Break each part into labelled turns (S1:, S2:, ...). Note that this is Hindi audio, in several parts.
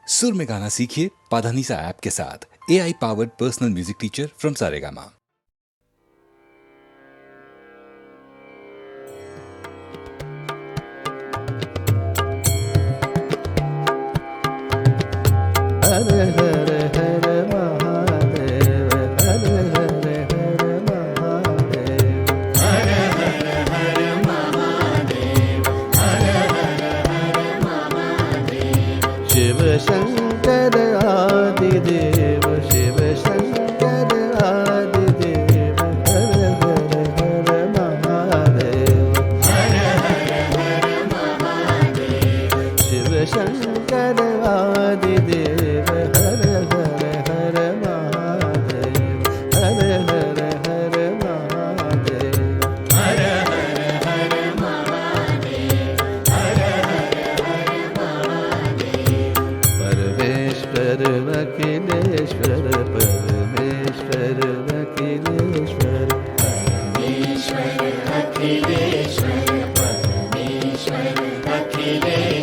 S1: सुर में गाना सीखिए पाधानीसा ऐप के साथ। AI powered personal music teacher from Saregama.
S2: Har Har Har Mahadev, Har Har Har Mahadev,
S3: Har Har Har Mahadev, Har Har Har Mahadev.
S2: Shiv Shankar Adidev, Shiv Shankar Adidev, Har Har Har Mahadev,
S3: Har Har Har Mahadev.
S2: Shiv Shankar Adidev, Har Har Har Mahadev, Har Har Har Mahadev.
S3: Har Har Har Mahadev, Har Har Har Mahadev.
S2: परमेश्वर अखिलेश्वर, परमेश्वर अखिलेश्वर,
S3: परमेश्वर अखिलेश्वर, परमेश्वर अखिलेश्वर,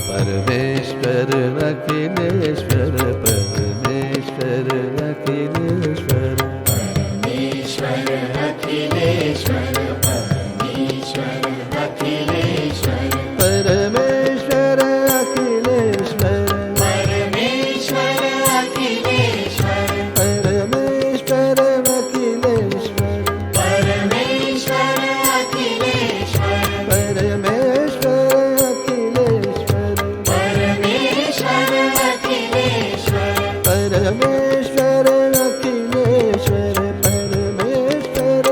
S2: परमेश्वर अखिलेश्वर, परमेश्वर अखिलेश्वर,
S3: परमेश्वर अखिलेश्वर, परमेश्वर अखिलेश्वर,
S2: परमेश्वर अखिलेश्वर,
S3: परमेश्वर अखिलेश्वर,
S2: परमेश्वर अखिलेश्वर,
S3: परमेश्वर अखिलेश्वर,
S2: परमेश्वर अखिलेश्वर,
S3: परमेश्वर अखिलेश्वर,
S2: परमेश्वर अखिलेश्वर, परमेश्वर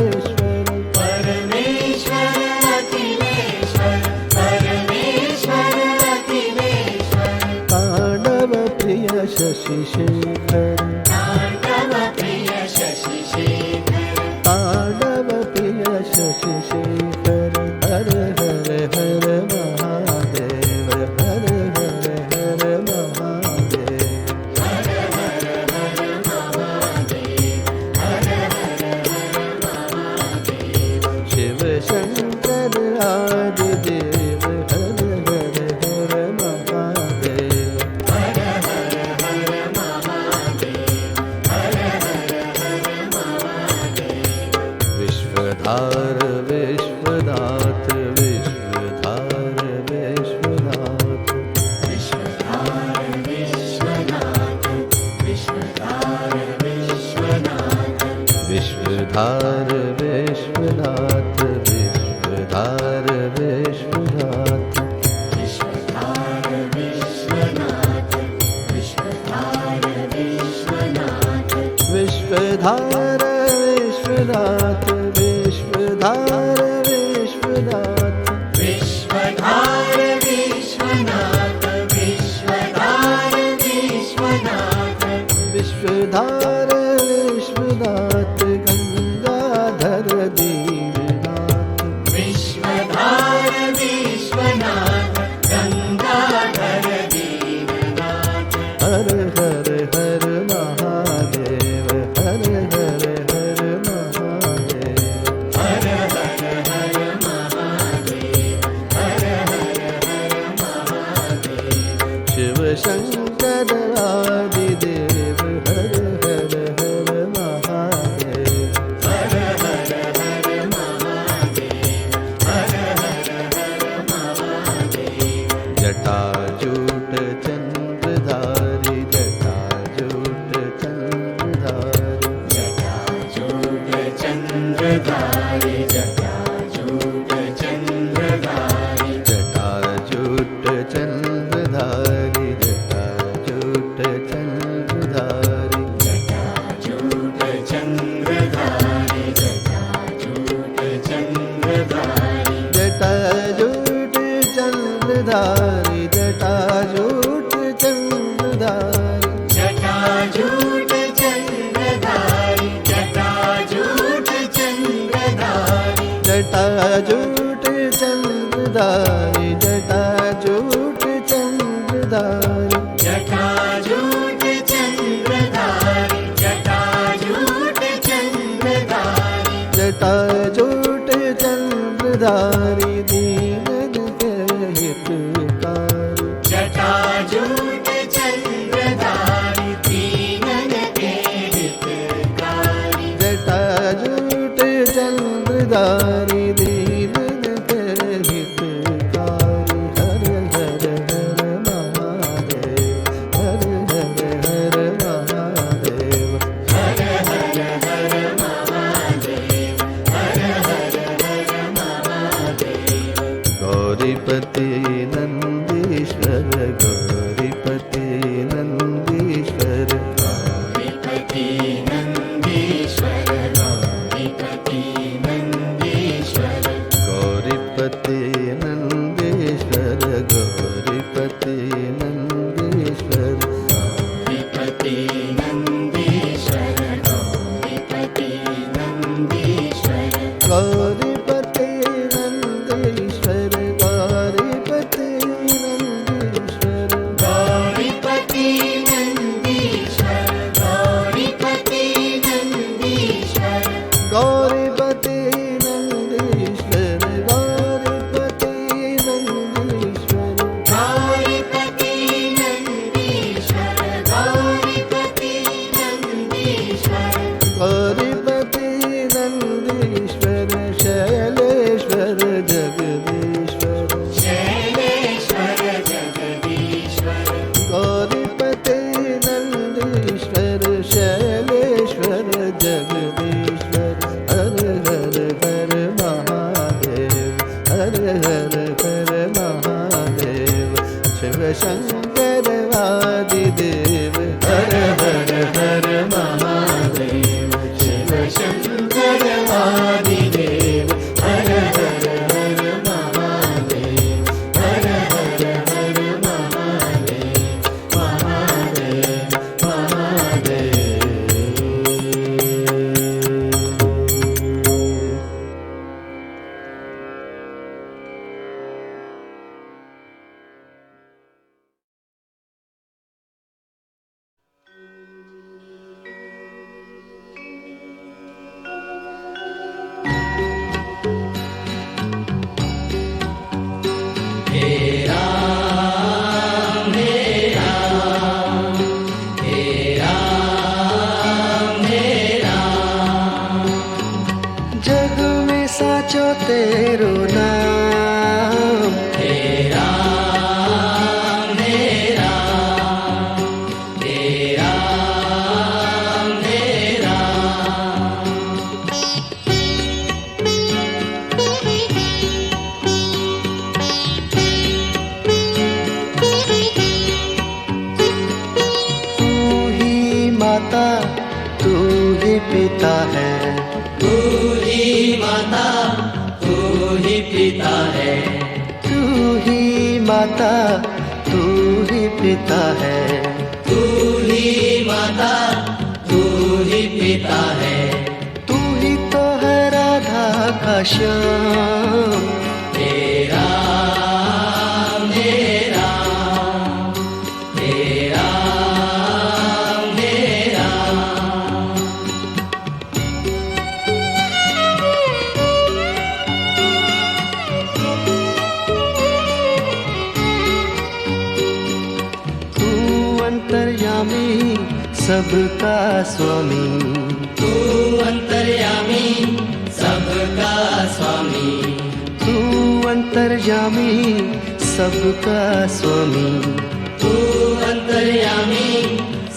S2: अखिलेश्वर,
S3: परमेश्वर अखिलेश्वर, परमेश्वर अखिलेश्वर।
S2: तांडव प्रिय शशि शेखर,
S3: तांडव प्रिय शशि शेखर,
S2: तांडव प्रिय शशि शेखर, हर हर हर महादेव, हर हर हर महादेव,
S3: हर हर हर महादेव, हर हर हर महादेव।
S2: शिव शंकर आदिदेव, हर हर हर महादेव,
S3: हर हर हर महादेव, हर हर हर महादेव।
S2: विश्वधार विश्वनाथ, विश्वधार विश्वनाथ,
S3: विश्वधार विश्वनाथ, विश्वधार विश्वनाथ,
S2: विश्वधार विश्वनाथ, विश्वधार विश्वनाथ,
S3: विश्वधार विश्वनाथ, विश्वधार विश्वनाथ,
S2: विश्वधार विश्वनाथ, विश्वधार विश्वनाथ,
S3: विश्वधार विश्वनाथ, विश्वधार विश्वनाथ,
S2: विश्वधार विश्वनाथ, गंगाधर दीननाथ,
S3: विश्वधार विश्वनाथ, गंगाधर दीननाथ।
S2: हर हर हर महादेव, हर हर हर महादेव,
S3: हर हर हर महादेव, हर हर हर महादेव।
S2: शिव शंकर आदिदेव, हर हर हर महादेव,
S3: हर हर हर महादेव, हर हर हर महादेव।
S2: जटाजूट चंद्रधारी, जटाजूट चंद्रधारी,
S3: जटाजूट चंद्रधारी, जटाजूट चंद्रधारी,
S2: जटाजूट चंद्रधारी, जटाजूट चंद्रधारी,
S3: जटाजूट चंद्रधारी, जटाजूट चंद्रधारी,
S2: जटाजूट चंद्रधारी, जटाजूट चंद्रधारी,
S3: जटाजूट चंद्रधारी, जटाजूट चंद्रधारी,
S2: जटाजूट चंद्रधारी, जटाजूट चंद्रधारी,
S3: जटाजूट चंद्रधारी, जटाजूट चंद्रधारी,
S2: जटाजूट चंद्रधारी, दीनन के हितकारी,
S3: जटा जटाजूट चंद्रधारी दीनन के हितकारी
S2: जटाजूट चंद्रधारी दीनन के हितकारी हर हर हर महादेव हर हर हर महादेव
S3: हर हर हर महादेव हर हर हर महादेव
S2: गौरीपति नंदीश्वर गौरीपति नंदीश्वर
S3: गौरीपति नंदीश्वर गौरीपति नंदीश्वर
S2: गौरीपति नंदीश्वर गौरीपति नंदीश्वर
S3: गौरीपति नंदीश्वर गौरीपति नंदीश्वर
S2: गौरीपति नंदीश्वर गौरीपति नंदीश्वर
S3: गौरीपति नंदीश्वर गौरीपति नंदीश्वर
S2: गौरीपति नंदीश्वर गौरीपति नंदीश्वर
S3: गौरीपति नंदीश्वर गौरीपति नंदीश्वर
S2: गौरीपति नंदीश्वर शैलेश्वर जगदीश्वर
S3: शैलेश्वर जगदीश्वर
S2: गौरीपति नंदीश्वर शैलेश्वर जगदीश्वर हर हर हर महादेव हर हर हर महादेव शिव शंकर आदिदेव हर हर हर महादेव शिव
S3: शंकर आदिदेव हर हर हर महादेव हर हर हर महादेव महादेव
S2: महादेव जग में साचो तेरो नाम तू ही माता तू ही पिता है
S3: तू ही माता तू ही पिता है
S2: तू ही माता तू ही पिता है
S3: तू ही माता तू ही पिता है
S2: तू ही तो है राधा का श्याम
S3: तेरा मेरा तेरा मेरा
S2: तू अंतर्यामी सबका स्वामी
S3: तू अंतर्यामी सबका स्वामी
S2: तू अंतर्यामी सबका स्वामी
S3: तू अंतर्यामी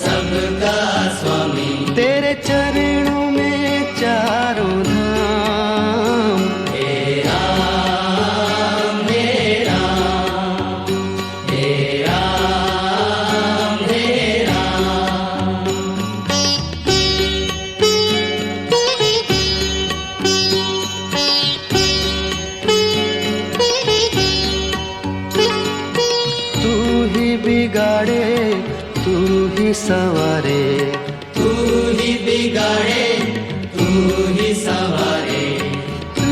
S3: सबका स्वामी
S2: तेरे चरणों में चारों धाम
S3: तेरा मेरा तेरा मेरा
S2: तू ही बिगाड़े तू ही संवारे
S3: तू ही बिगाड़े तू ही संवारे
S2: तू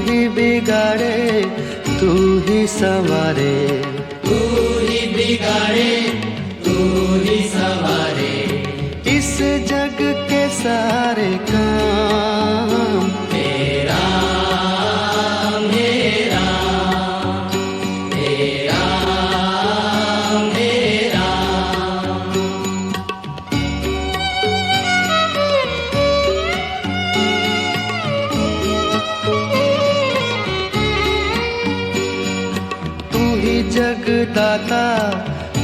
S2: ही बिगाड़े तू ही संवारे
S3: तू ही बिगाड़े तू ही संवारे
S2: इस जग के सारे काम
S3: तेरा मेरा तेरा मेरा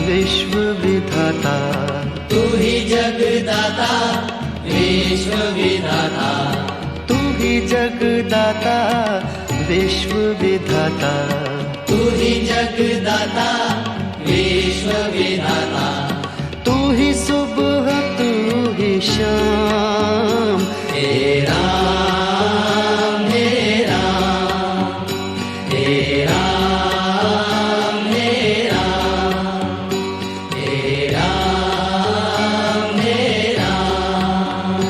S2: विश्व विधाता,
S3: तू ही जगदाता विश्व विधाता,
S2: तू ही जगदाता विश्व विधाता,
S3: तू ही जगदाता विश्व विधाता,
S2: तू ही सुबह तू ही शाम,
S3: हे राम हे राम, हे राम हे राम, हे राम हे राम,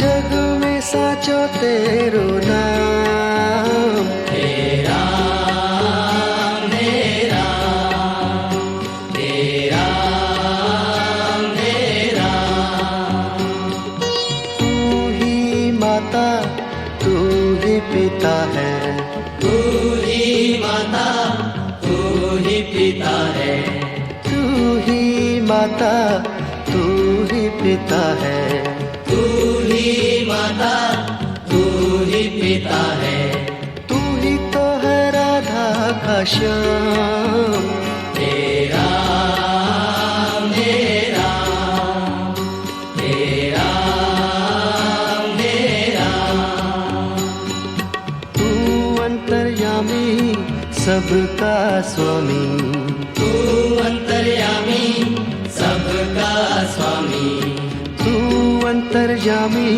S2: जग में साचो तेरो नाम,
S3: हे राम हे राम, हे राम हे राम,
S2: तू ही माता तू ही पिता है,
S3: तू ही माता तू ही पिता है,
S2: तू ही माता तू ही पिता है,
S3: तू ही माता तू ही पिता है,
S2: तू ही तो है राधा का श्याम,
S3: हे राम हे राम, हे राम हे राम,
S2: तू अंतर्यामी सबका स्वामी,
S3: तू अंतर्यामी सबका स्वामी,
S2: तू अंतर्यामी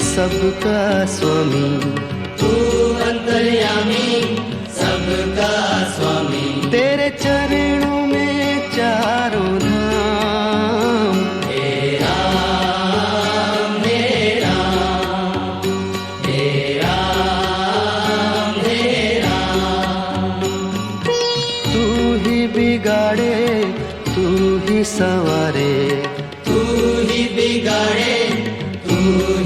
S2: सबका स्वामी,
S3: तू अंतर्यामी सबका स्वामी,
S2: तेरे चरणों में चारों धाम,
S3: हे राम हे राम, हे राम हे राम,
S2: तू ही बिगाड़े तू ही संवारे,
S3: तू ही बिगाड़े तू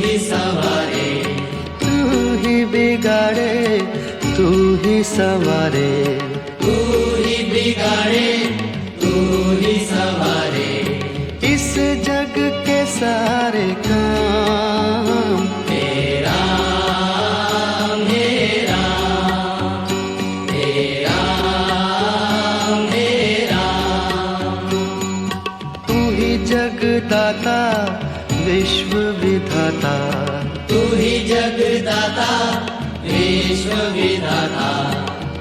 S3: ही संवारे,
S2: तू ही बिगाड़े तू ही संवारे,
S3: तू ही बिगाड़े तू ही संवारे,
S2: इस जग के सारे काम,
S3: हे राम हे राम, हे राम हे राम,
S2: तू ही जगदाता विश्व विधाता,
S3: तू ही जगदाता विश्व विधाता,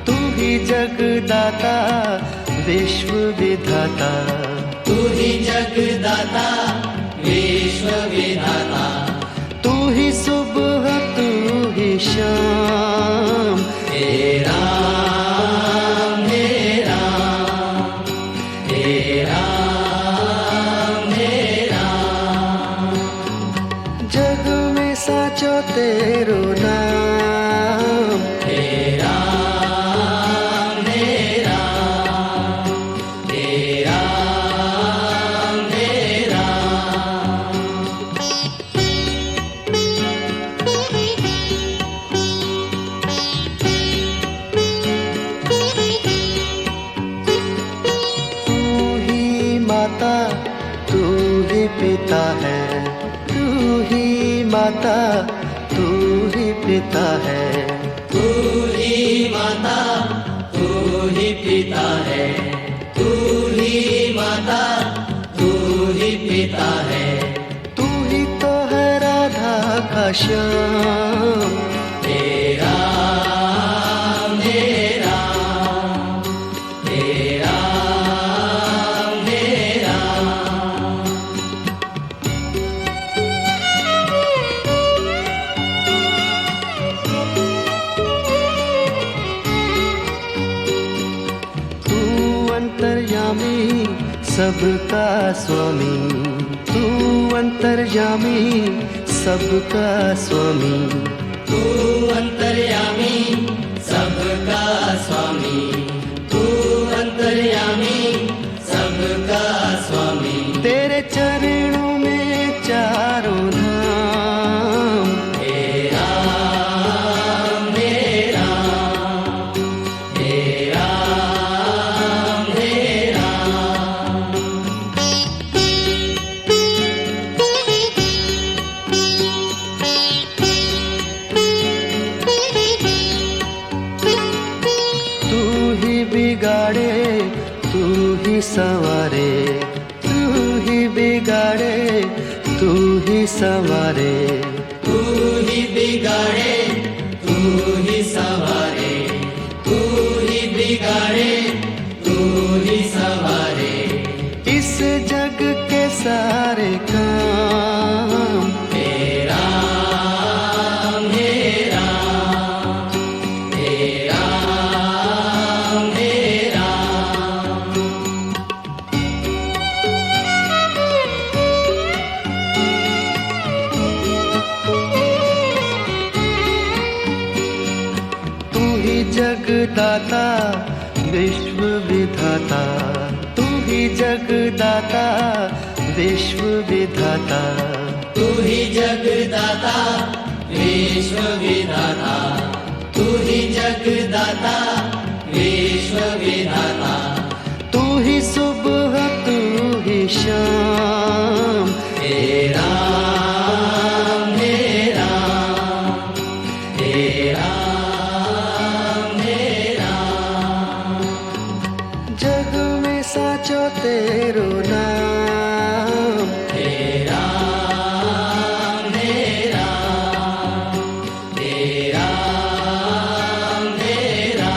S2: तू ही जगदाता विश्व विधाता,
S3: तू ही जगदाता विश्व विधाता,
S2: तू ही सुबह तू ही शाम,
S3: हे राम हे राम, हे राम हे राम,
S2: जग में साचो तेरो नाम,
S3: हे राम हे राम, हे राम हे राम,
S2: तू ही माता तू ही पिता है, तू ही माता तू ही पिता है,
S3: तू ही माता तू ही पिता है, तू ही माता तू ही पिता है,
S2: तू ही तो है राधा का श्याम,
S3: हे राम हे राम, हे राम हे राम,
S2: तू अंतर्यामी सबका स्वामी, तू अंतर्यामी सबका स्वामी,
S3: तू अंतर्यामी सबका स्वामी, तू अंतर्यामी सबका स्वामी,
S2: तेरे चरणों में चारों धाम,
S3: हे राम हे राम, हे राम हे राम,
S2: तू ही बिगाड़े तू ही संवारे, तू ही बिगाड़े, तू ही संवारे,
S3: तू ही बिगाड़े, तू ही संवारे, तू ही बिगाड़े, तू ही संवारे।
S2: इस जग के सारे काम
S3: तेरा मेरा, तेरा मेरा।
S2: तू ही जगदाता विश्व विधाता, तू ही जगदाता विश्व विधाता,
S3: तू ही जगदाता विश्व विधाता, तू ही जगदाता विश्व विधाता।
S2: तू ही सुबह तू ही शाम,
S3: तेरा मेरा, तेरा मेरा।
S2: जग में साचो तेरो नाम,
S3: तेरा मेरा, तेरा मेरा।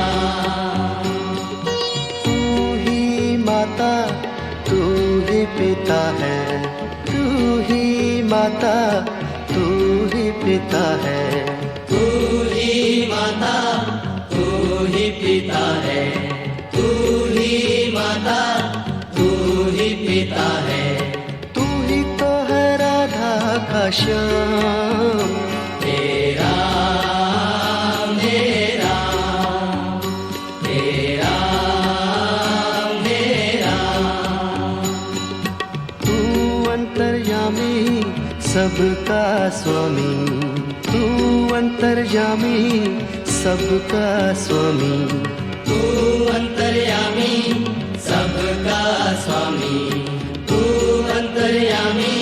S2: तू ही माता तू ही पिता है, तू ही माता तू ही पिता है,
S3: तू ही माता, तू ही पिता है, तू ही माता, तू ही पिता है।
S2: तू ही तो है राधा का श्याम,
S3: तेरा मेरा, तेरा मेरा।
S2: तू अंतर्यामी सबका स्वामी, तू अंतर्यामी सबका स्वामी,
S3: तू अंतर्यामी सबका स्वामी, तू अंतर्यामी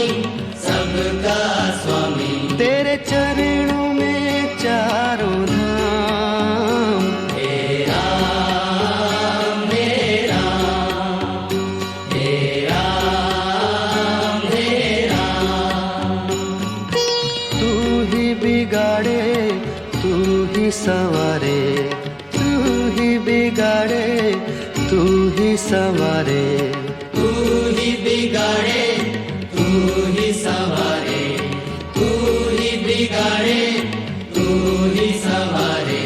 S3: सबका स्वामी।
S2: तेरे चरणों में चारों धाम,
S3: तेरा मेरा, तेरा मेरा।
S2: तू ही बिगाड़े, तू ही संवारे, तू ही बिगाड़े, तू ही संवारे,
S3: तू ही बिगाड़े, तू ही संवारे, तू ही बिगाड़े, तू ही संवारे।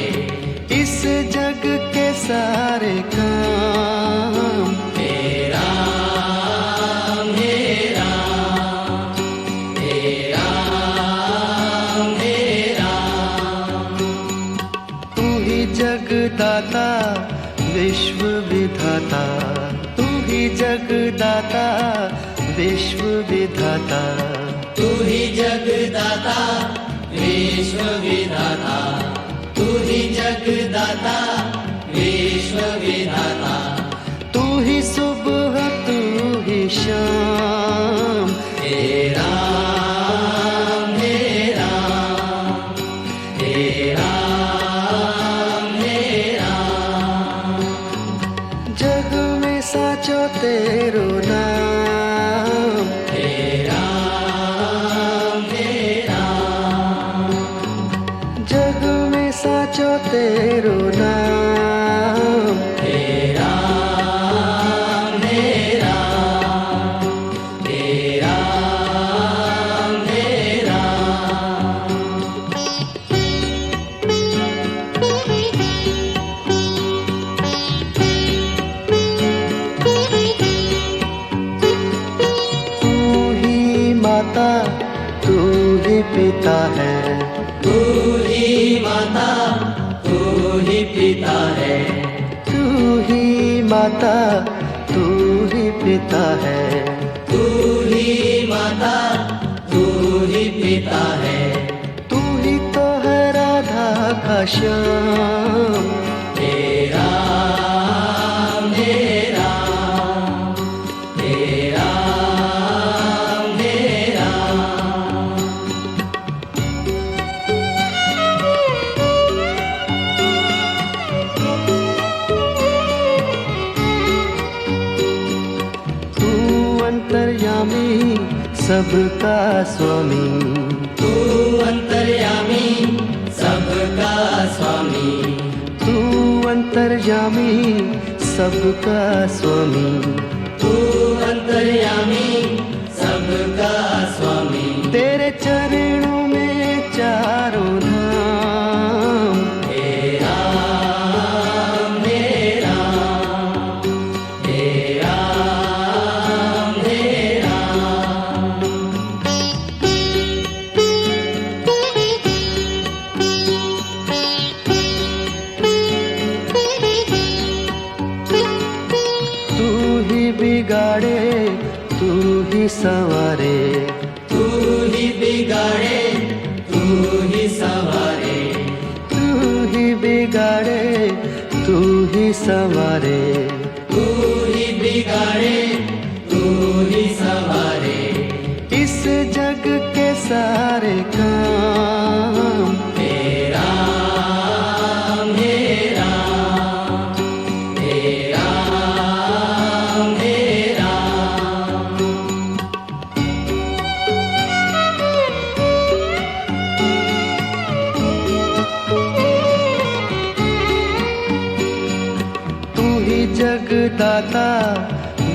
S2: इस जग के सारे काम
S3: तेरा मेरा, तेरा मेरा।
S2: तू ही जगदाता विश्व विधाता, तू ही जगदाता विश्व विधाता,
S3: तू ही जगदाता विश्व विधाता, तू ही जगदाता विश्व विधाता।
S2: तू ही सुबह तू ही शाम,
S3: तेरा मेरा, तेरा मेरा।
S2: जग में साचो तेरो नाम,
S3: तेरा मेरा,
S2: जग में साचो तेरो नाम।
S3: तेरा मेरा, तेरा मेरा।
S2: तू ही माता तू ही पिता है,
S3: तू ही माता, तू ही पिता है,
S2: तू ही माता तू ही पिता है,
S3: तू ही माता, तू ही पिता है।
S2: तू ही तो है राधा का श्याम,
S3: तेरा मेरा, तेरा मेरा।
S2: अंतर्यामी सबका स्वामी,
S3: तू अंतर्यामी सबका स्वामी,
S2: तू अंतर्यामी सबका स्वामी,
S3: तू अंतर्यामी सबका स्वामी।
S2: तेरे चरणों में चारों धाम,
S3: हे राम हे राम, हे राम हे राम।
S2: तू ही बिगाड़े तू ही संवारे,
S3: तू ही बिगाड़े तू ही संवारे,
S2: तू ही बिगाड़े तू ही संवारे,
S3: तू ही बिगाड़े तू ही संवारे।
S2: इस जग के सारे काम,
S3: हे राम हे राम, हे राम हे राम।
S2: तू ही जगदाता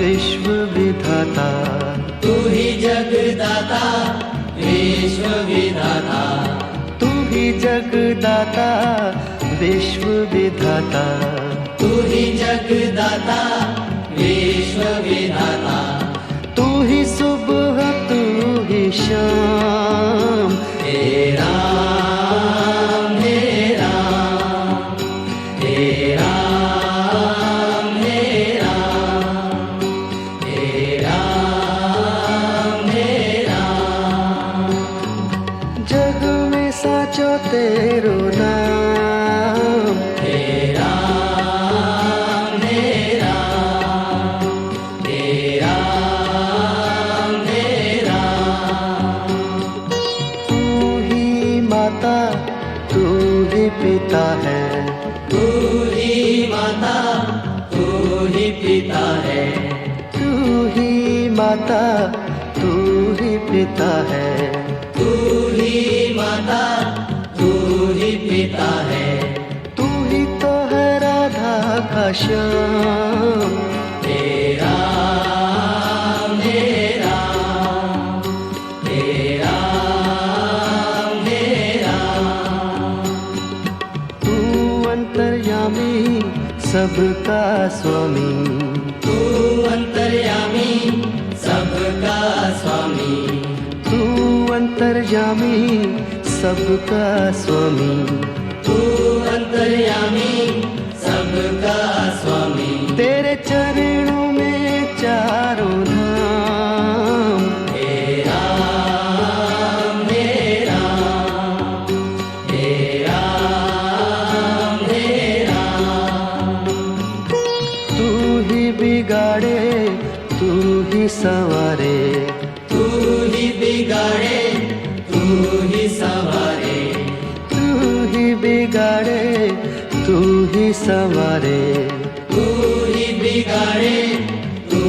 S2: विश्व विधाता,
S3: तू ही जगदाता विश्व विधाता,
S2: तू ही जगदाता विश्व विधाता,
S3: तू ही जगदाता विश्व विधाता।
S2: तू ही सुबह तू ही शाम,
S3: हे राम हे राम, हे राम हे राम, हे राम हे राम।
S2: जग में साचो तेरो नाम,
S3: हे राम हे राम, हे राम हे राम।
S2: तू ही माता तू ही पिता है,
S3: तू ही माता तू ही पिता है,
S2: तू ही माता तू ही पिता है,
S3: तू ही माता तू ही पिता है।
S2: तू ही तो है राधा का श्याम,
S3: हे राम हे राम, हे राम हे राम।
S2: तू अंतर्यामी सबका स्वामी,
S3: तू अंतर्यामी सबका स्वामी,
S2: तू अंतर्यामी सबका स्वामी,
S3: तू अंतर्यामी सबका स्वामी।
S2: तेरे चरणों में चारों धाम,
S3: हे राम हे राम, हे राम हे राम।
S2: तू ही बिगाड़े तू ही संवारे,
S3: तू ही बिगाड़े तू ही संवारे,
S2: तू ही बिगाड़े तू ही संवारे,
S3: तू ही बिगाड़े तू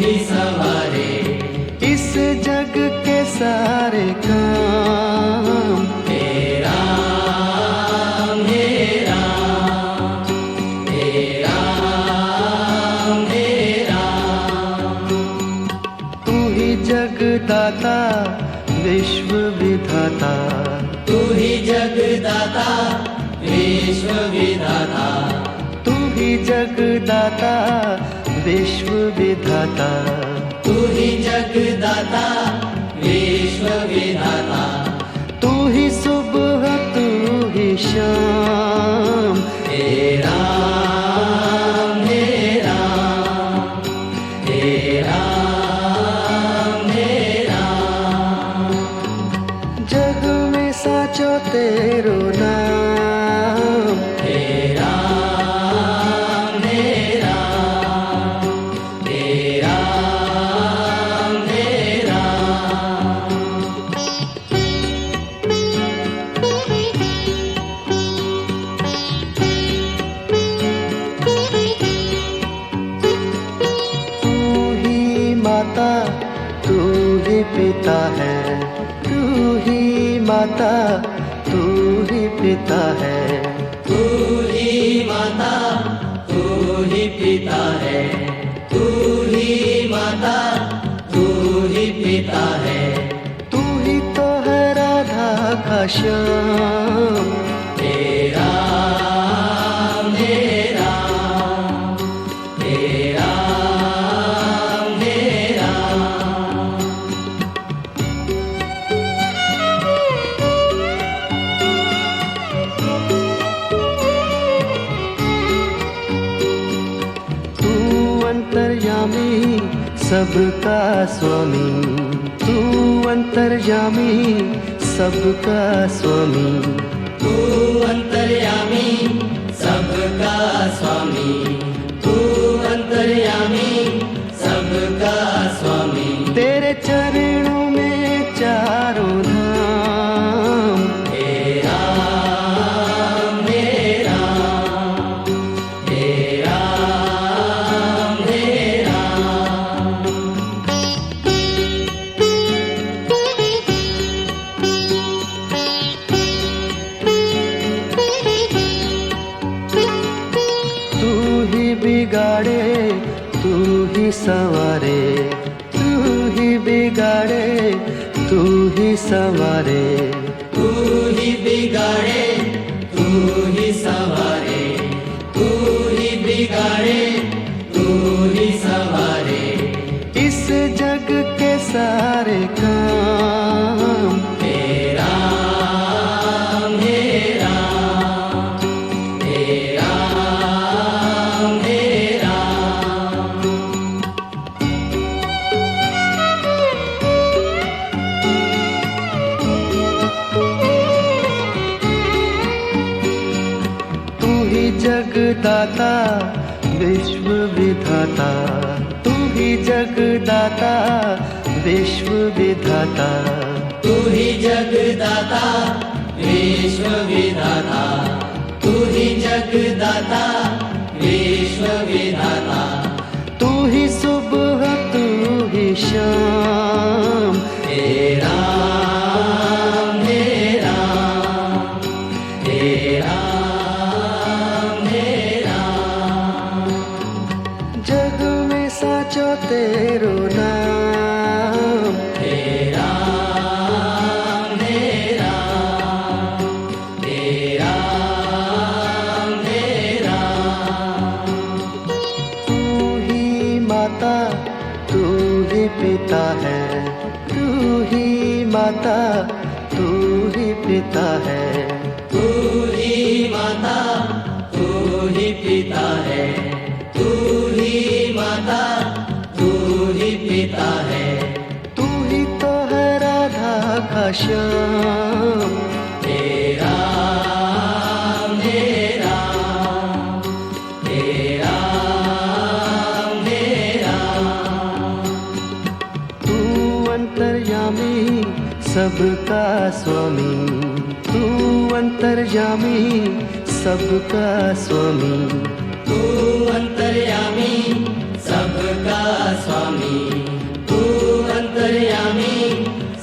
S3: ही संवारे।
S2: इस जग के सारे काम,
S3: हे राम हे राम, हे राम हे राम।
S2: तू ही जगदाता विश्व विधाता,
S3: तू ही जगदाता विश्व विधाता,
S2: तू ही जगदाता विश्व विधाता,
S3: तू ही जगदाता विश्व विधाता।
S2: तू ही सुबह तू ही शाम,
S3: हे राम हे राम, हे राम हे राम।
S2: जग में साचो तेरो नाम,
S3: हे राम हे राम, हे राम हे राम।
S2: तू ही पिता है, तू ही माता, तू ही पिता है।
S3: तू ही माता, तू ही पिता है, तू ही माता, तू ही पिता है।
S2: तू ही तो है राधा का श्याम,
S3: तेरा मेरा, तेरा मेरा।
S2: तू अंतर्यामी सबका स्वामी, तू अंतर्यामी सबका स्वामी।
S3: तू अंतर्यामी सबका स्वामी, तू अंतर्यामी सबका स्वामी।
S2: तेरे चरणों में चारों धाम,
S3: तेरा मेरा, तेरा मेरा।
S2: तू ही बिगाड़े, तू ही संवारे, तू ही बिगाड़े, तू ही संवारे।
S3: तू ही बिगाड़े, तू ही संवारे, तू ही बिगाड़े, तू ही संवारे।
S2: इस जग के सारे काम,
S3: तेरा मेरा, तेरा मेरा।
S2: तू ही जगदाता विश्व विधाता, तू ही जगदाता विश्व विधाता।
S3: तू ही जगदाता विश्व विधाता, तू ही जगदाता विश्व विधाता।
S2: तू ही सुबह, तू ही शाम,
S3: तेरा मेरा, तेरा मेरा।
S2: जग में साचो तेरो नाम।
S3: तेरा मेरा, तेरा मेरा।
S2: तू ही माता, तू ही पिता है, तू ही माता, तू ही पिता है।
S3: तू ही माता, तू ही पिता है, तू ही माता, तू ही पिता है।
S2: तू ही तो है राधा का श्याम,
S3: तेरा मेरा, तेरा मेरा।
S2: तू अंतर्यामी सबका स्वामी, तू अंतर्यामी सबका स्वामी।
S3: तू अंतर्यामी सबका स्वामी, तू अंतर्यामी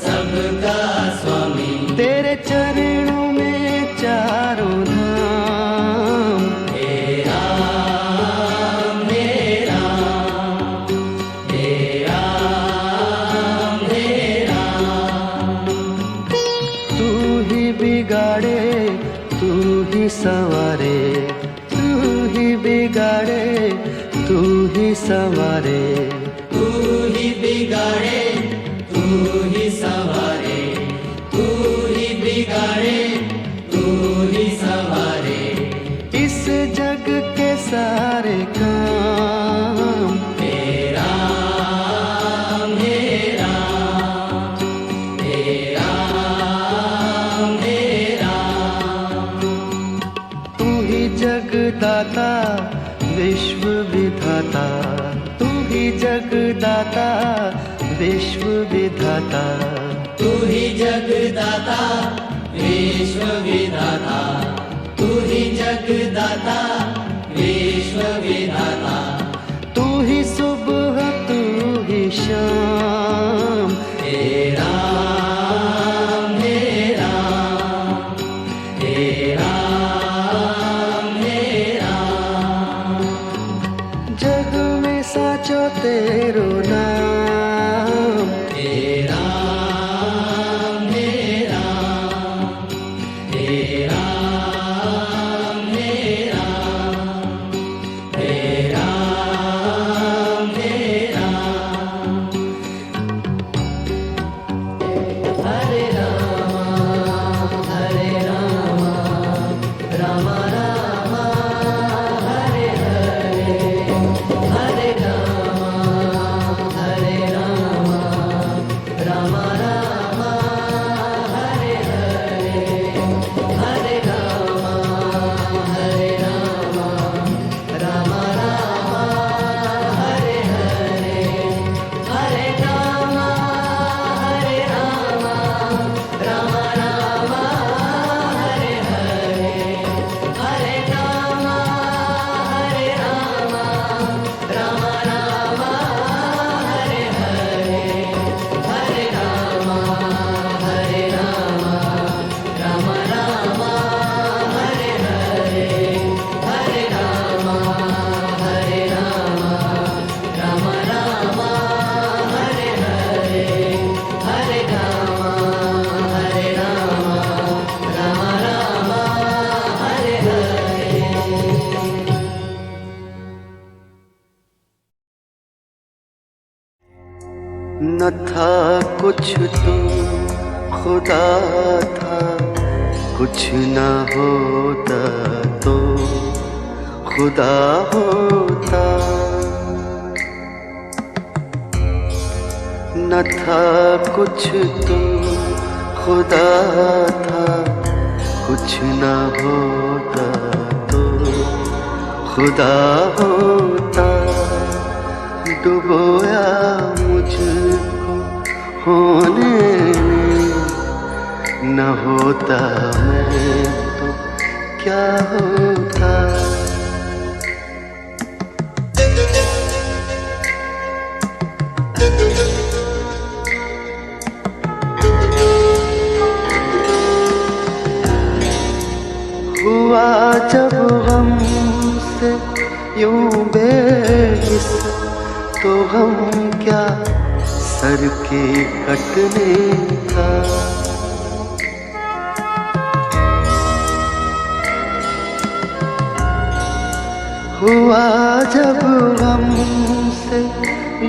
S3: सबका स्वामी।
S2: तेरे चरणों में चारों धाम,
S3: तेरा मेरा, तेरा मेरा।
S2: तू ही बिगाड़े, तू ही संवारे, तू ही बिगाड़े, तू ही संवारे।
S3: तू ही बिगाड़े, तू ही संवारे, तू ही बिगाड़े, तू ही संवारे।
S2: इस जग के सारे काम,
S3: तेरा मेरा, तेरा मेरा।
S2: तू ही जगदाता विश्व विधाता, तू ही जगदाता विश्व विधाता।
S3: तू ही जगदाता विश्व विधाता, तू ही जगदाता विश्व विधाता।
S2: तू ही सुबह, तू ही शाम, न था कुछ तो खुदा था, कुछ न होता तो खुदा होता। न था कुछ तो खुदा था, कुछ न होता तो खुदा होता। डुबोया मुझको होने में, न होता मैं तो क्या होता। हुआ जब गम से यूं बेहिस, तो गम क्या सर के कटने का। हुआ जब गम से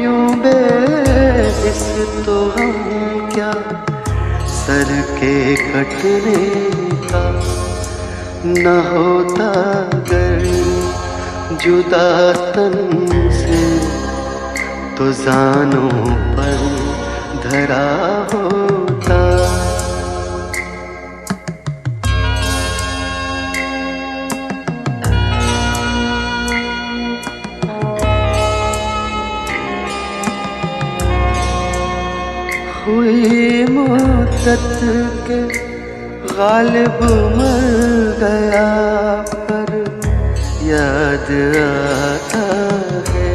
S2: यूं बेहिस, तो गम क्या सर के कटने का। न होता गर जुदा तन से, तो जानों पर धरा होता। हुई मुद्दत के गालिब मर गया, पर याद आता है।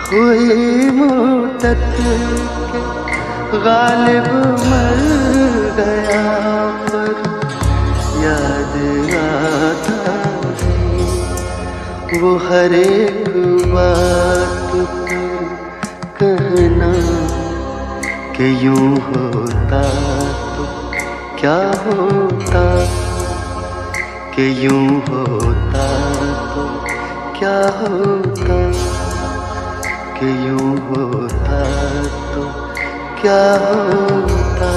S2: हुई मुद्दत के गालिब मर गया, पर याद आता है। वो हर एक बात पर कहना कि यूं होता तो क्या होता, कि यूं होता तो क्या होता, कि यूं होता तो क्या होता।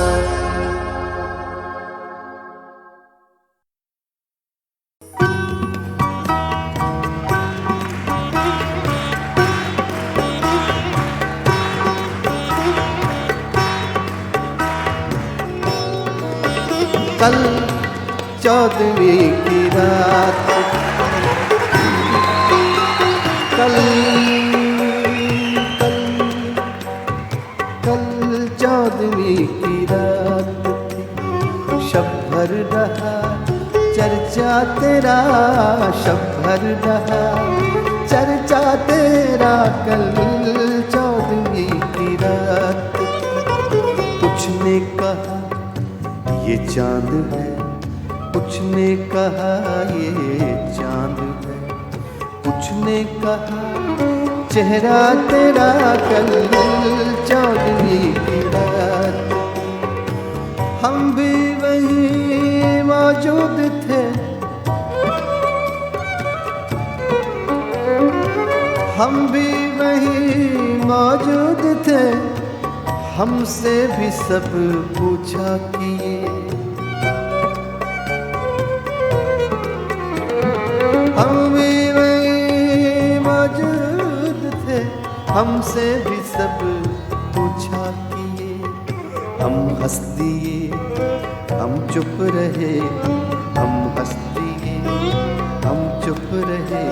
S2: कल 14वीं की रात, कल 14वीं की रात थी। शब भर रहा चर्चा तेरा, शब भर रहा चर्चा तेरा। कल 14वीं की रात, कुछ ने कहा ये चांद है, कुछ ने कहा ये चांद है, कुछ ने कहा चेहरा तेरा। कल 14वीं की रात, हम भी वहीं मौजूद थे, हम भी वहीं मौजूद थे। हमसे भी सब पूछा किए, हम भी वहीं मौजूद थे। हमसे भी सब पूछा किए, हम हंस दिए, हम चुप रहे, हम हंस दिए, हम चुप रहे।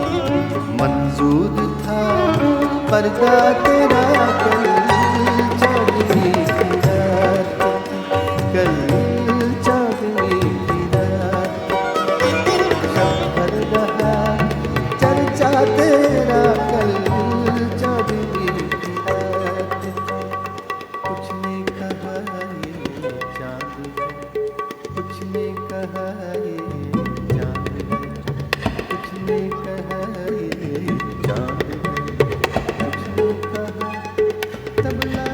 S2: मंजूर था पर्दा तेरा। कल 14वीं की रात, कल 14वीं की रात। शब भर रहा चर्चा तेरा। कल 14वीं की रात, कुछ ने कहा ये चांद है, कुछ ने कहा ये चांद है, कुछ ने कहा ये चांद है, कुछ ने कहा तबला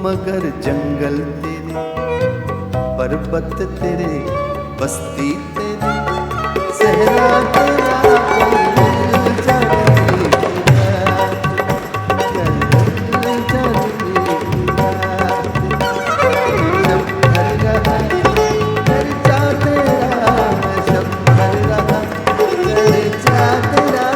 S2: मगर जंगल तेरे, पर्वत तेरे, बस्ती तेरी, सहरा तेरा, जंगल जाने रात, जंगल जाने रात। जब भर रहा खर्चा तेरा, जब भर रहा खर्चा तेरा।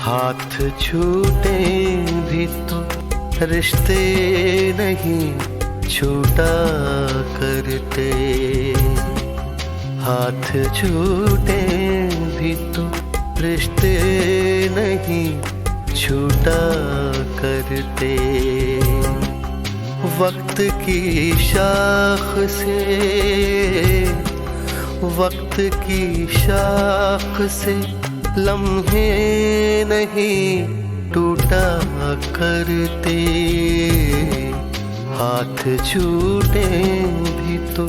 S2: हाथ छूटे भी तो रिश्ते नहीं छूटा करते, हाथ छूटे भी तो रिश्ते नहीं छूटा करते। वक्त की शाख से, वक्त की शाख से लम्हे नहीं टूटा करते। हाथ छूटे भी तो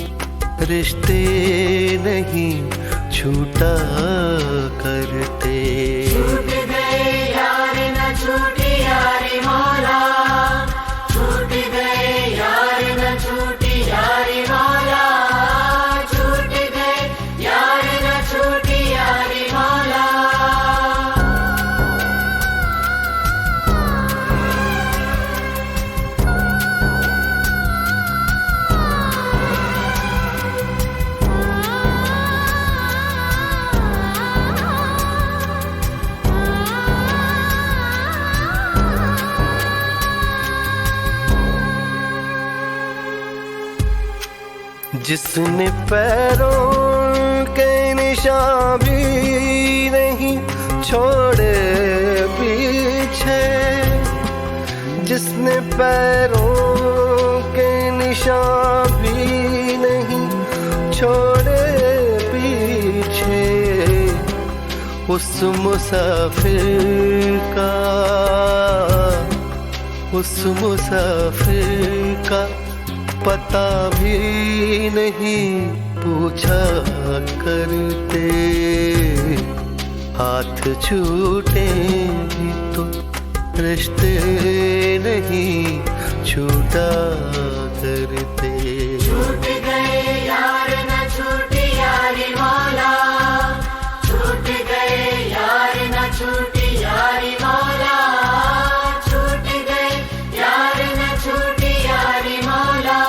S2: रिश्ते नहीं छूटा करते।
S3: छूट गए यार न छूटी यारी मौला, छूट गए यार न छूटी यारी मौला, छूट गए यार न छूटी यारी मौला।
S2: जिसने पैरों के निशान भी नहीं छोड़े पीछे, जिसने पैरों के निशान भी नहीं छोड़े पीछे, उस मुसाफिर का, उस मुसाफिर का पता भी नहीं पूछा करते। हाथ छूटे भी तो रिश्ते नहीं छूटा करते।
S3: छूट गए यार न छूटी यारी मौला, छूट गए यार न छूटी यारी मौला, छूट गए यार न छूटी यारी मौला।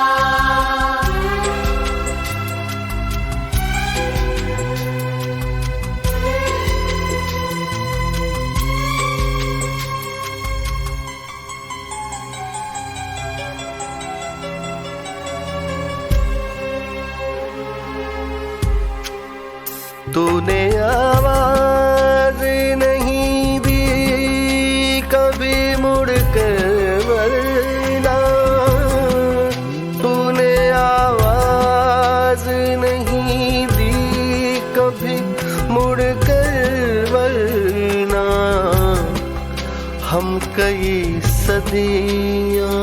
S2: तूने आवाज नहीं दी कभी मुड़ कर वरना, तूने आवाज नहीं दी कभी मुड़ कर वरना। हम कई सदियां,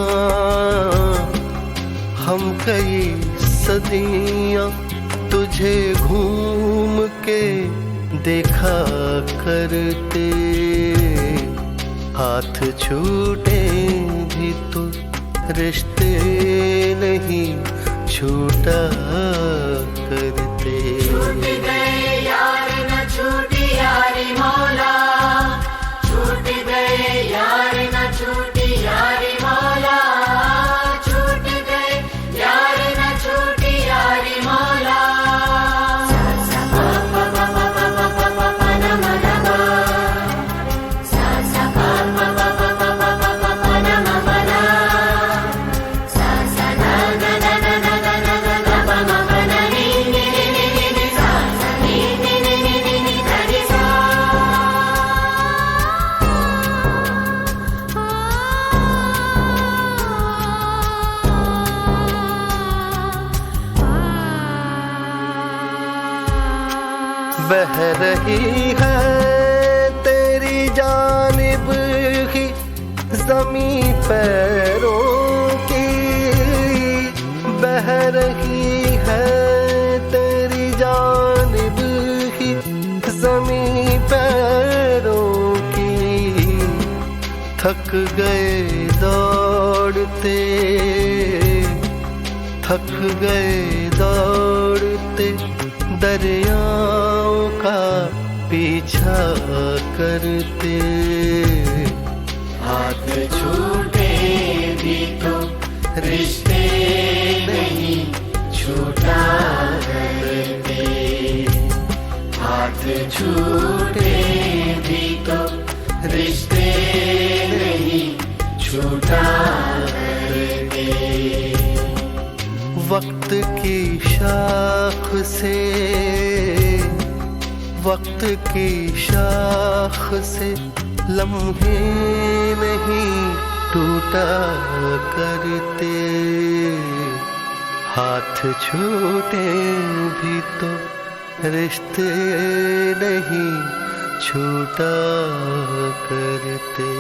S2: हम कई सदियां तुझे घूम के देखा करते। हाथ छूटे भी तो रिश्ते नहीं छूटा करते।
S3: छूट गए यार न छूटी यारी मौला, छूट गए यार न छूटी यारी मौला, छूट गए यार न छूटी यारी मौला। सा सा पा पा पा पा पा पा पा पा पा न म न म, सा सा पा पा पा पा पा पा पा पा पा न म म न, सा सा न न न न न न न न न प म प न नि नि नि नि नि नि सा सा नि नि नि नि नि नि ध नि सा।
S2: बह रही है तेरी जानिब ही ज़मीं पैरों की, बह रही है तेरी जानिब ही ज़मीं पैरों की। थक गए दौड़ते, थक गए दौड़ते दरियाओं का पीछा करते।
S3: हाथ छूटे भी तो रिश्ते नहीं छूटा करते, हाथ छूटे भी तो रिश्ते नहीं छूटा करते।
S2: वक्त की शाख से, वक्त की शाख से लम्हे नहीं टूटा करते। हाथ छूटे भी तो रिश्ते नहीं छूटा करते।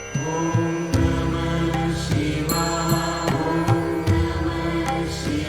S3: Om Namah Shivaya, Om Namah Shivaya.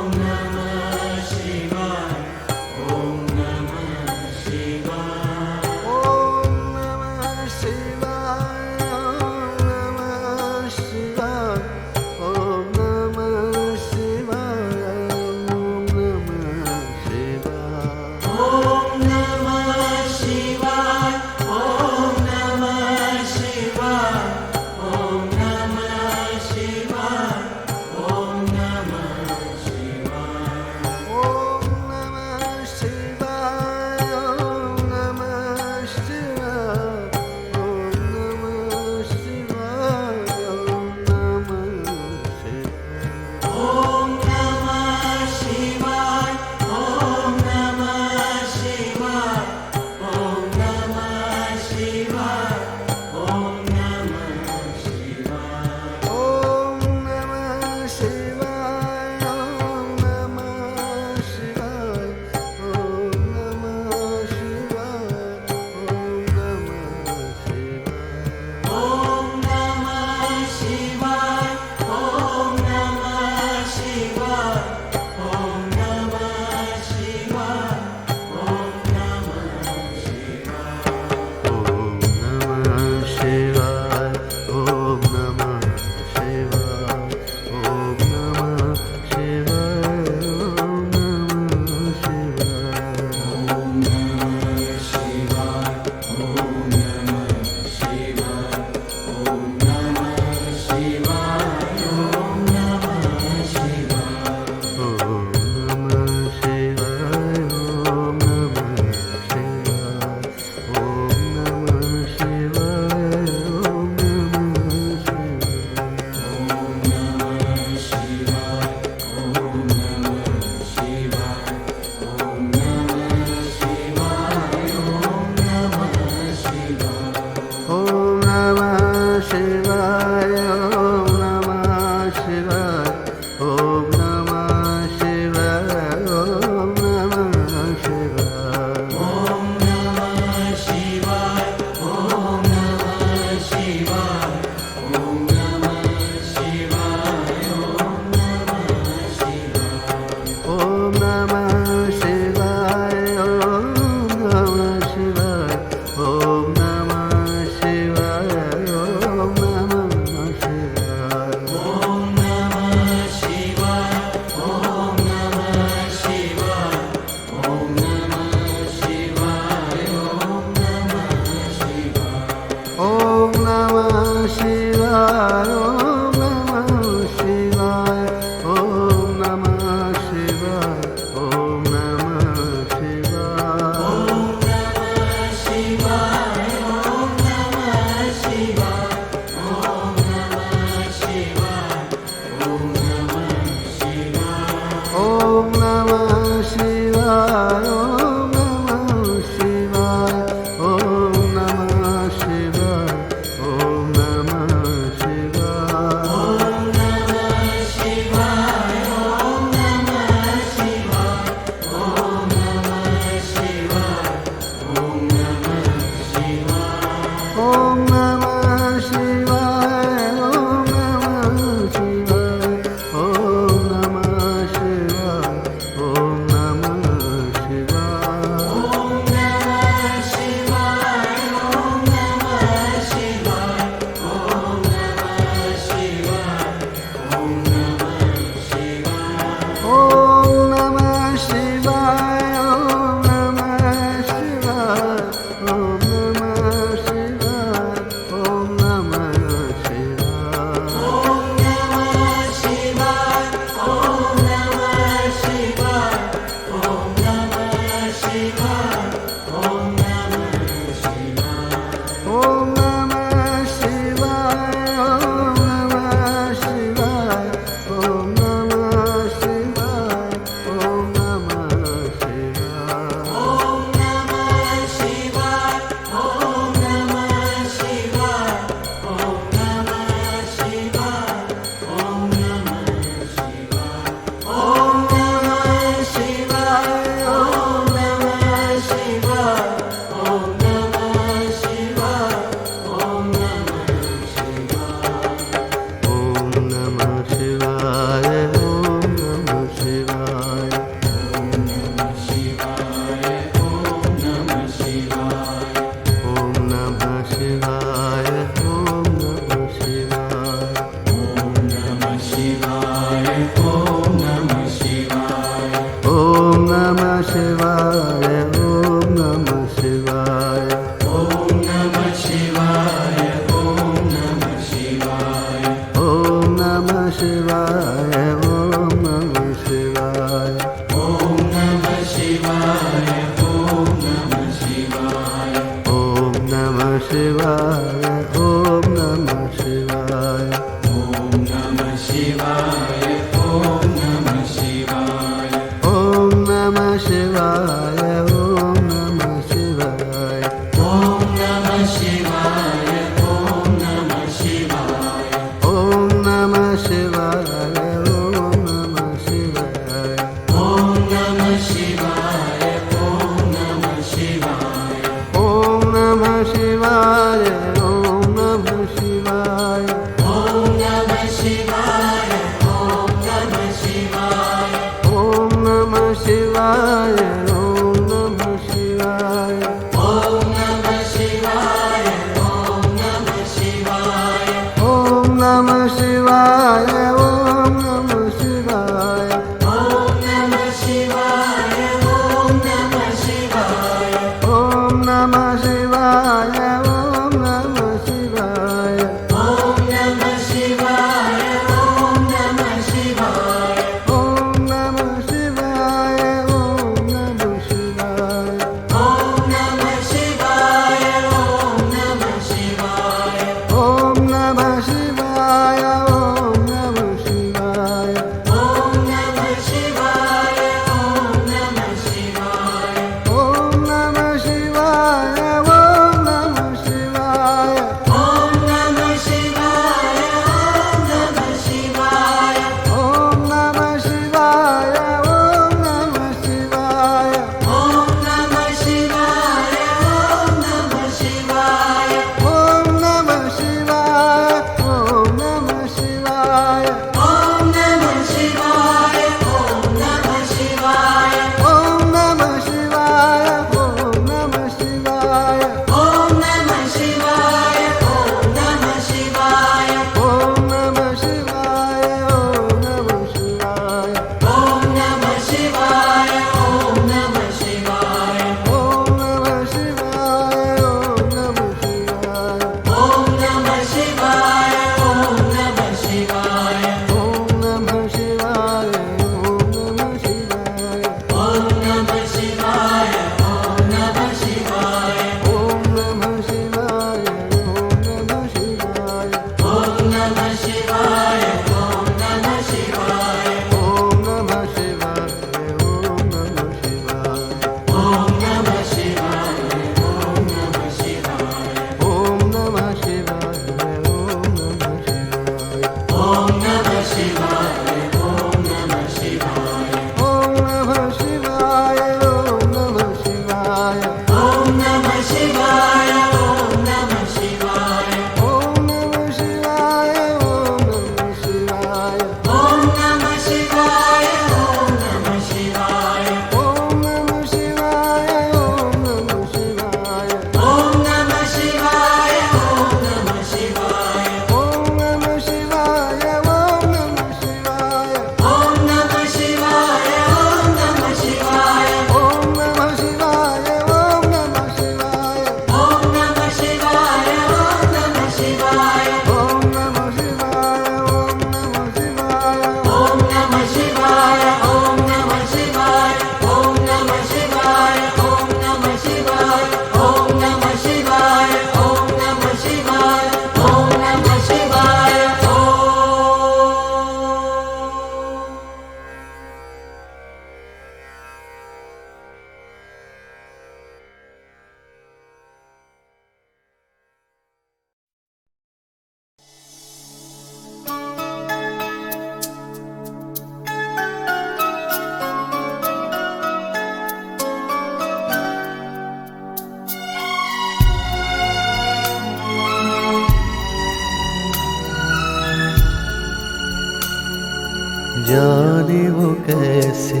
S2: जाने वो कैसे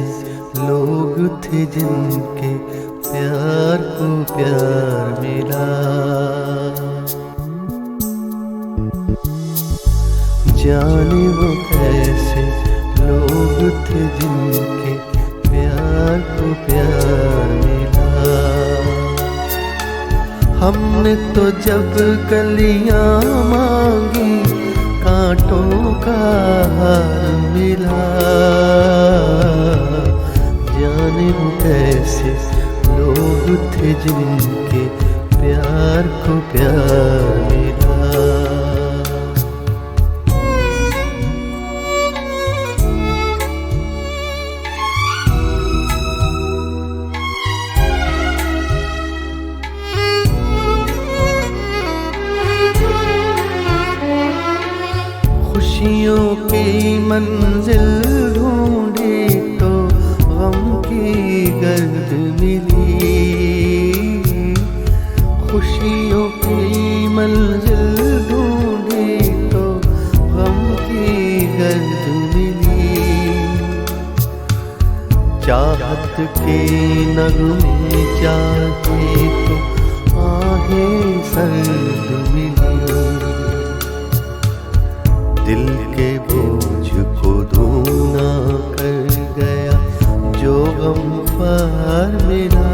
S2: लोग थे जिनके प्यार को प्यार मिला। जाने वो कैसे लोग थे जिनके प्यार को प्यार मिला। हमने तो जब कलियां मांगी कांटों का हार मिला। जाने वो कैसे लोग थे जिनके प्यार को प्यार मिला। खुशियों की मंजिल ढूंढी तो गम की गर्द मिली। खुशियों की मंजिल ढूंढी तो गम की गर्द मिली। चाहत के नगमे जागे तो आहें सर्द मिली। दिल के बोझ को धूना कर गया जो गम पार मिला।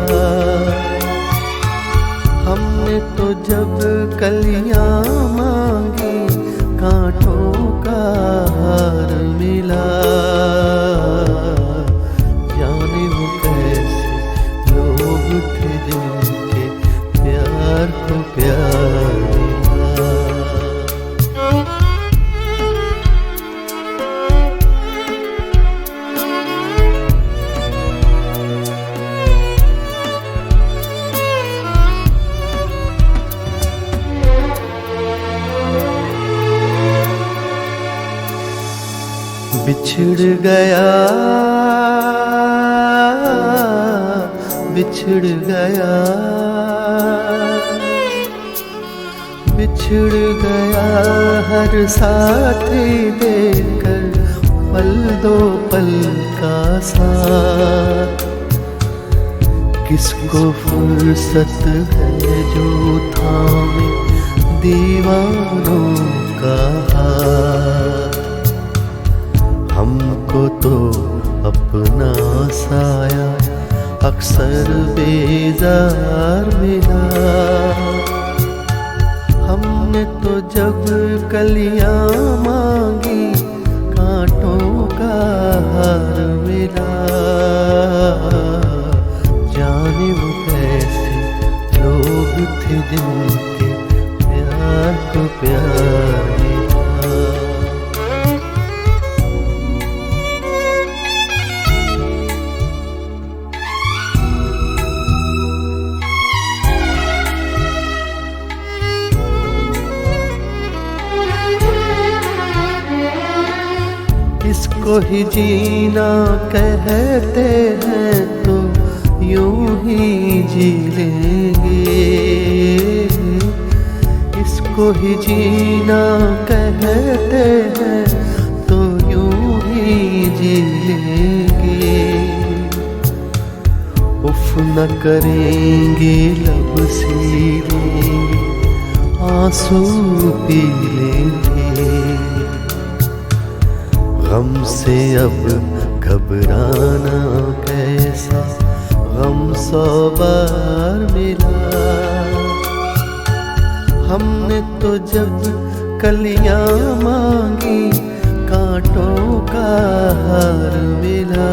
S2: हमने तो जब कलियां मांगी कांटों का हार मिला। जाने वो कैसे लोग थे जिनके प्यार को प्यार मिला। बिछड़ गया बिछड़ गया बिछड़ गया हर साथी देकर पल दो पल का साथ। किसको फुर्सत है जो थामे दीवानों का हाथ। हमको तो अपना साया अक्सर बेजार मिला। हमने तो जब कलियां मांगी कांटों का हार मिला। जाने वो कैसे लोग थे जिनके प्यार को प्यार मिला। इसको ही जीना कहते हैं तो यूं ही जी लेंगे। इसको ही जीना कहते हैं तो यूं ही जी लेंगे। उफ न करेंगे लब सी लेंगे आंसू पी लेंगे। गम से अब घबराना कैसा गम 100 बार मिला। हमने तो जब कलियां मांगी कांटों का हार मिला।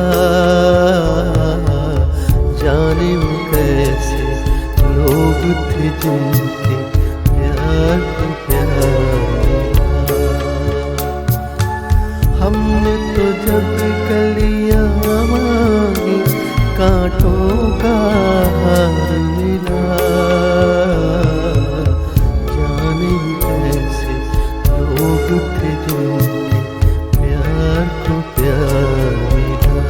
S2: जाने वो कैसे लोग थे जिनके प्यार को प्यार मिला। हमने तो जब कलियां मांगी कांटों का हार मिला। जाने कैसे लोग थे जिनके प्यार को प्यार मिला।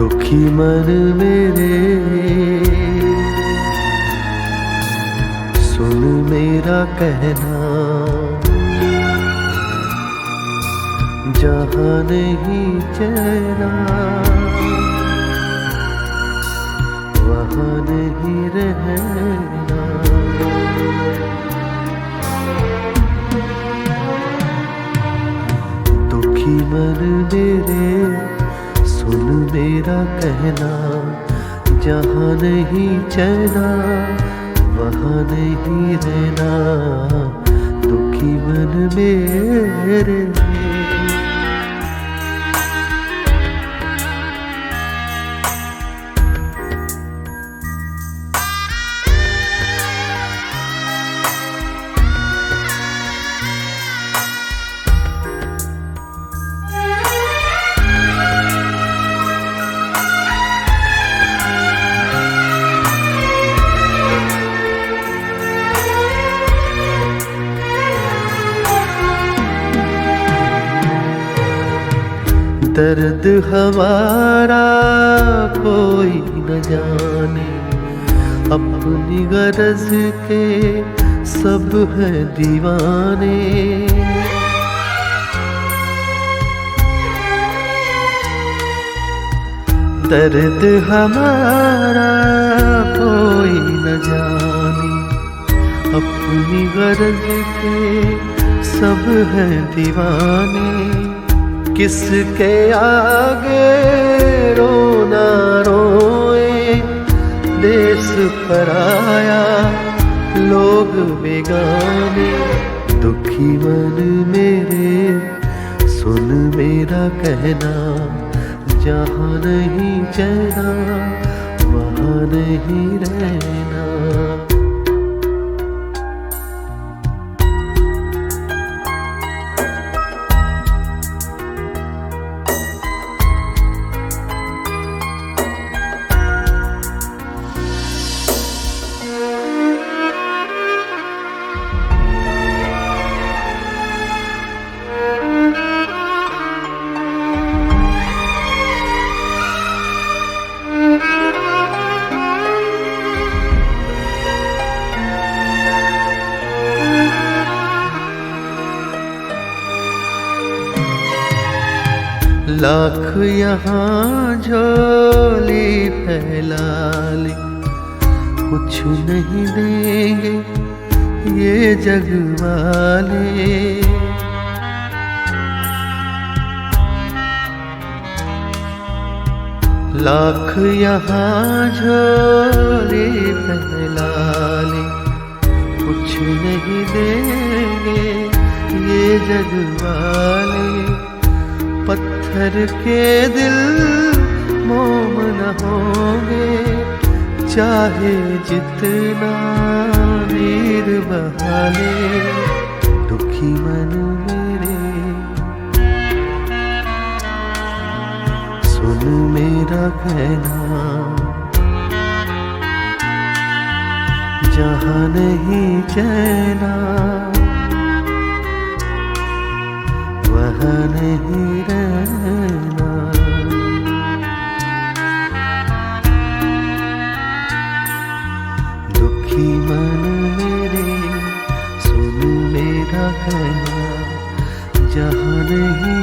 S2: दुखी मन मेरे सुन मेरा कहना, जहाँ नहीं चैना वहाँ नहीं रहना। दुखी मन मेरे सुन मेरा कहना, जहाँ नहीं चैना वहाँ नहीं रहना। दुखी मन मेरे दर्द हमारा कोई न जाने, अपनी गरज के सब हैं दीवाने। दर्द हमारा कोई न जाने, अपनी गरज के सब हैं दीवाने। किसके आगे रोना रोए, देश पराया लोग बेगाने। दुखी मन मेरे सुन मेरा कहना, जहाँ नहीं चैना वहाँ नहीं रहना। लाख यहाँ झोली फैला ले, कुछ नहीं देंगे ये जग वाले। लाख यहाँ झोली फैला ले, कुछ नहीं देंगे ये जग वाले। पत्थर के दिल मोम न होंगे, चाहे जितना नीर बहा ले। दुखी मन मेरे सुन मेरा कहना, जहाँ नहीं चैना वहाँ नहीं रहना। दुखी मन मेरे सुन मेरा कहना, जहाँ नहीं